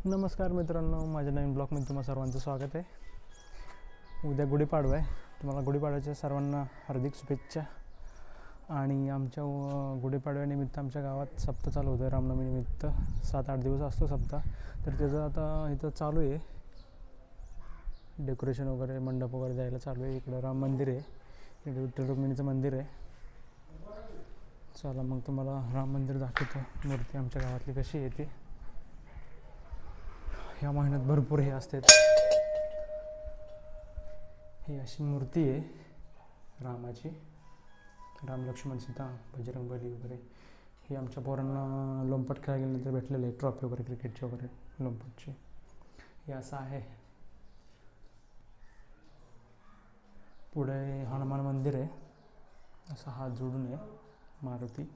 नमस्कार मित्रांनो, माझ्या नवीन ब्लॉगमध्ये तुम्हा सर्वांचं स्वागत आहे। उद्या गुढीपाडवा आहे। तुम्हाला गुढीपाडव्याच्या सर्वांना हार्दिक शुभेच्छा। आणि आमच्या गुढीपाडव्यानिमित्त आमच्या गावात सप्ताह चालू होतं। रामनवमीनिमित्त 7-8 दिवस असतो सप्ताह। तर त्याचं आता इथं चालू आहे, डेकोरेशन वगैरे, मंडप वगैरे द्यायला चालू आहे। इकडं राम मंदिर आहे, इकडे विठ्ठल रुक्मिणीचं मंदिर आहे। चला मग तुम्हाला राम मंदिर दाखवतो, मूर्ती आमच्या गावातली कशी आहे ती। ह्या महिन्यात भरपूर हे असते। ही अशी मूर्ती आहे रामाची, राम लक्ष्मण सीता बजरंग बली वगैरे। ही आमच्या पोरांना लोंपट खेळायला गेल्यानंतर भेटलेलं आहे, ट्रॉफी वगैरे क्रिकेटची वगैरे लोंपटची। हे असं आहे। पुढे हनुमान मंदिर आहे, असा हात जोडून आहे मारुती।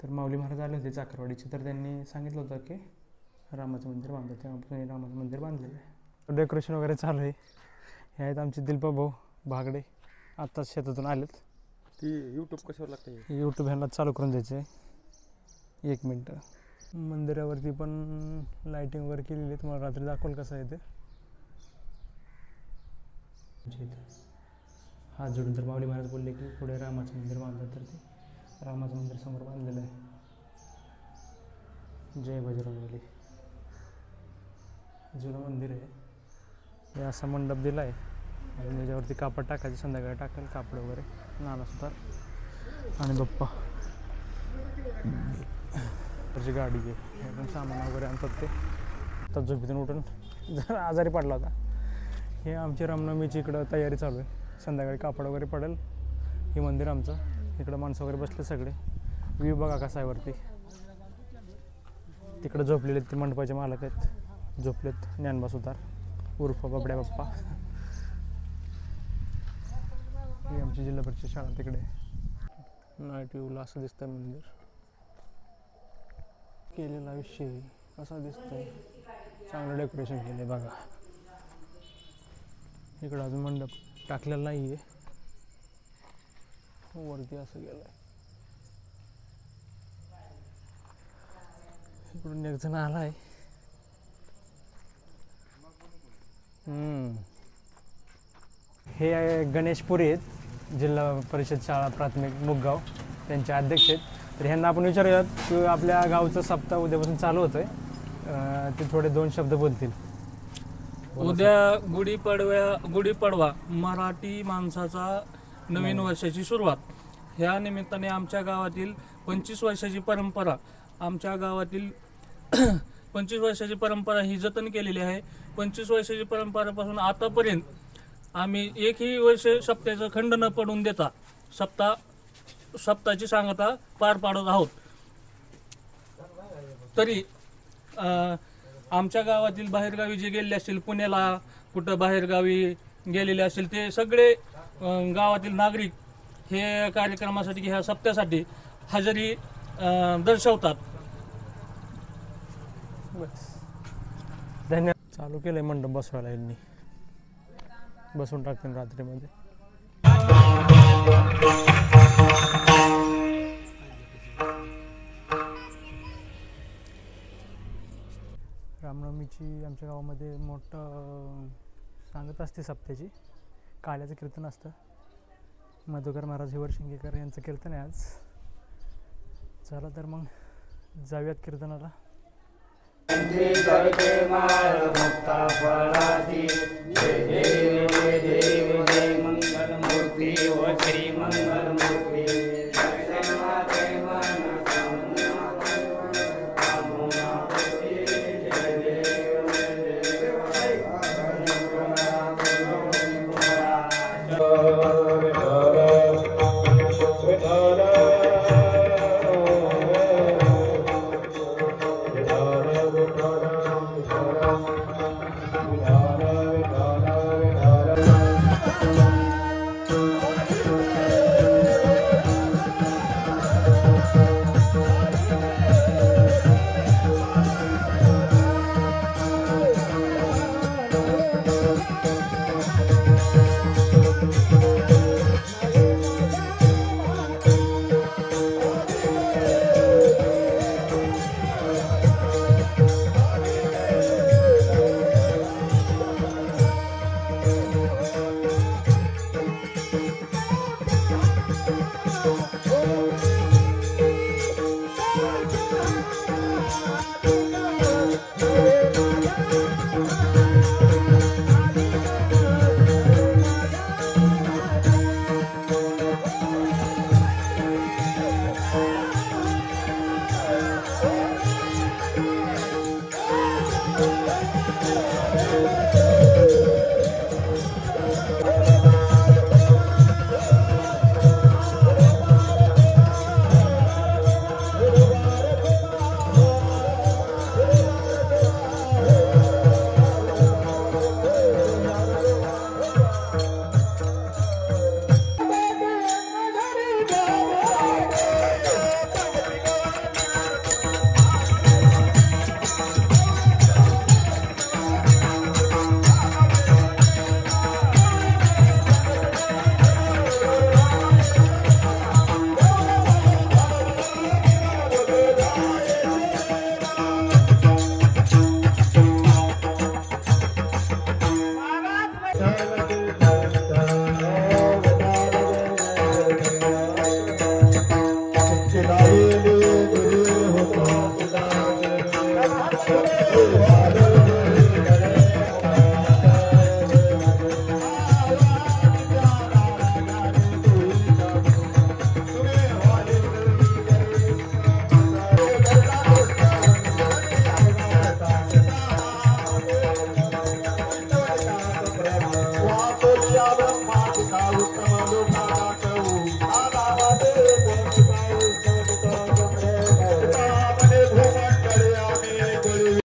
तर माऊली महाराज आले होते चाकरवाडीचे, तर त्यांनी सांगितलं होतं की रामाचं मंदिर बांधलं, तेव्हा रामाचं मंदिर बांधलेलं आहे। डेकोरेशन वगैरे चालू आहे। हे आहेत आमचे दिलपा भाऊ भागडे, आत्ताच शेतातून आलेत। ती यूट्यूब कशावर लागते? यूट्यूब ह्यांना चालू करून द्यायचं आहे, 1 मिनटं। मंदिरावरती पण लाईटिंग वगैरे केलेली आहे, तुम्हाला रात्री दाखवलं कसं आहे ते। हात जोडून तर माऊली महाराज बोलले की पुढे रामाचं मंदिर बांधलं, तर ते रामाचं मंदिर समोर बांधलेलं आहे। जय बजरंगबली। जुनं मंदिर आहे। हे असा मंडप दिला आहे आणि त्याच्यावरती कापड टाकायचं, संध्याकाळी टाकाल कापड वगैरे, नाना सुद्धा आणि बाप्पा। त्याची गाडी आहे, एकदम सामान वगैरे आणतात ते। आता झोपेतून उठून जरा आजारी पडला होता। हे आमची रामनवमीची इकडं तयारी चालू आहे, संध्याकाळी कापड वगैरे पडेल। हे मंदिर आमचं, इकडं माणसं वगैरे बसले सगळे। व्ह्यू बघा कसा आहे वरती। तिकडे झोपलेले ते मंडपाचे मालक आहेत, झोपलेत ज्ञानबा सुतार उर्फ बबड्या बाप्पा। ही आमची जिल्हा परिषद शाळा तिकडे, नाईट व्ह्यूला असं दिसतंय मंदिर। केलेला विषय कसा दिसतंय, चांगलं डेकोरेशन केले बघा। इकडं अजून मंडप टाकलेला नाही आहे, वरती असं गेलंय। इकडून एक जण आला आहे। हे गणेशपुरी आहेत, जिल्हा परिषद शाळा प्राथमिक मुगगाव, त्यांचे अध्यक्ष आहेत। तर ह्यांना आपण विचारूयात की आपल्या गावचं सप्ताह उद्यापासून चालू होतोय, ते थोडे 2 शब्द बोलतील। उद्या गुढीपाडवा मराठी माणसाचा नवीन वर्षाची सुरुवात। ह्या निमित्ताने आमच्या गावातील 25 वर्षाची परंपरा, आमच्या गावातील 25 वर्षाची परंपरा ही जतन केलेली आहे। 25 वर्षाची परंपरापासून आतापर्यंत आम्ही एकही वर्ष सप्त्याचं खंड न पडून देता सप्ताहाची सांगता पार पाडत आहोत। तरी आमच्या गावातील बाहेरगावी जे गेलेले असतील, पुण्याला कुठं बाहेरगावी गेलेले असतील, ते सगळे गावातील नागरिक हे कार्यक्रमासाठी, ह्या सप्त्यासाठी हजेरी दर्शवतात। बस, धन्यवाद। चालू केलंय मंडप बसवायला, यांनी बसून टाकते रात्रीमध्ये। रामनवमीची आमच्या गावामध्ये मोठं सांगत असते सप्त्याची, काल्याचं कीर्तन असतं। मधुकर महाराज हिवर शिंगेकर यांचं कीर्तन आहे आज। चला तर मग जाऊयात कीर्तनाला। होता